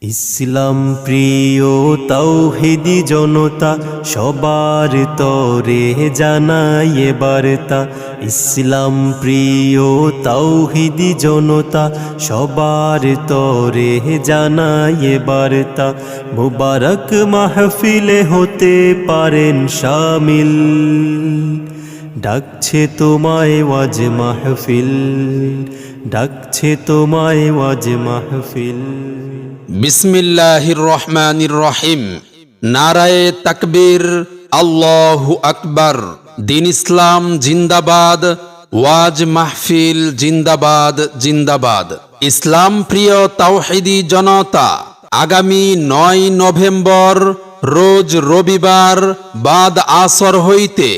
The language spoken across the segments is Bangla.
ইসলাম প্রিয় তাওহীদি জনতা সবার তরে জানায় বার্তা। ইসলাম প্রিয় তাওহীদি জনতা সবার তরে জানায় বার্তা। মুবারক মাহফিলে হতে পারেন শামিল, ডাকছে তোমায় ওয়াজ মাহফিল, ডাকছে তোমায় ওয়াজ মাহফিল। বিসমিল্লাহির রহমানির রহিম। নারায়ে তাকবীর, আল্লাহু আকবার। দিন ইসলাম জিন্দাবাদ, ওয়াজ মাহফিল জিন্দাবাদ জিন্দাবাদ। ইসলাম প্রিয় তাওহীদি জনতা, আগামী ৯ নভেম্বর রোজ রবিবার বাদ আসর হইতে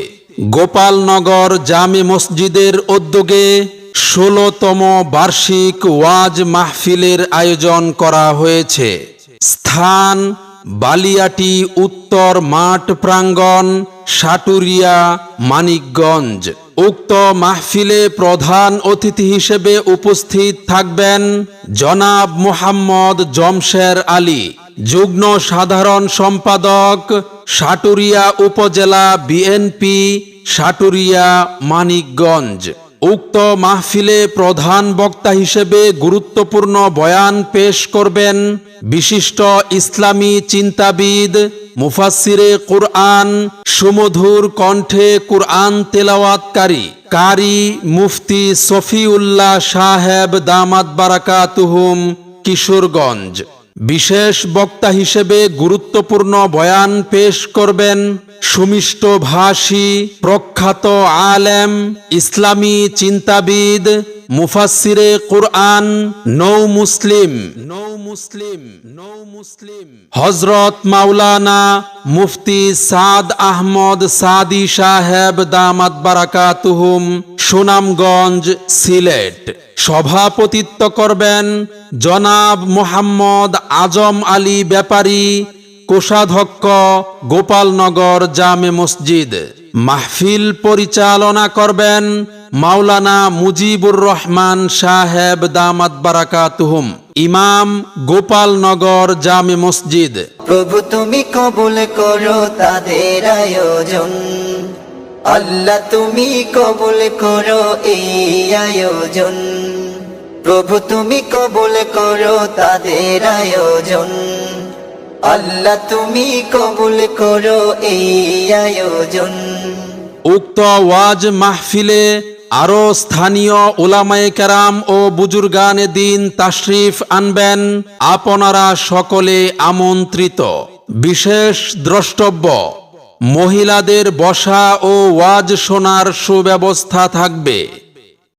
গোপালনগর জামে মসজিদের উদ্যোগে ১৬তম বার্ষিক ওয়াজ মাহফিলের আয়োজন করা হয়েছে। স্থান বালিয়াটি উত্তর মাঠ প্রাঙ্গণ, সাটুরিয়া, মানিকগঞ্জ। উক্ত মাহফিলে প্রধান অতিথি হিসেবে উপস্থিত থাকবেন জনাব মুহাম্মদ জমশের আলী, যুগ্ম সাধারণ সম্পাদক, সাটুরিয়া উপজেলা বিএনপি, সাটুরিয়া, মানিকগঞ্জ। উক্ত মাহফিলে প্রধান বক্তা হিসেবে গুরুত্বপূর্ণ বয়ান পেশ করবেন বিশিষ্ট ইসলামী চিন্তাবিদ, মুফাসসিরে কুরআন, সুমধুর কণ্ঠে কুরআন তেলাওয়াতকারী কারি মুফতি শফিউল্লাহ সাহেব দামাত বারাকাতুহুম, কিশোরগঞ্জ। বিশেষ বক্তা হিসেবে গুরুত্বপূর্ণ বয়ান পেশ করবেন সুমিষ্ট ভাষী, প্রখ্যাত আলেম, ইসলামী চিন্তাবিদ, মুফাসসিরে কুরআন, নৌ মুসলিম হযরত মাওলানা মুফতি সাদ আহমদ সাদি সাহেব দামাত বারাকাতুহুম, সুনামগঞ্জ, সিলেট। সভাপতিত্ব করবেন জনাব মুহাম্মদ আজম আলী ব্যাপারী, কোষাধ্যক্ষ, গোপালনগর জামে মসজিদ। মাহফিল পরিচালনা করবেন মাওলানা মুজিবুর রহমান সাহেব দামাত বারাকাতুহুম, ইমাম, গোপালনগর জামে মসজিদ। প্রভু তুমি কবুল করো তাদের আয়োজন, আল্লাহ তুমি কবুল করো এই আয়োজন। প্রভু তুমি কবুল করো তাদের আয়োজন, আল্লাহ তুমি কবুল করো এই আয়োজন। উক্ত ওয়াজ মাহফিলে আরো স্থানীয় উলামায়ে কেরাম ও বুজুর্গানে দিন তাশরিফ আনবেন। আপনারা সকলে আমন্ত্রিত। বিশেষ দ্রষ্টব্য, মহিলাদের বসা ও ওয়াজ শোনার সুব্যবস্থা থাকবে।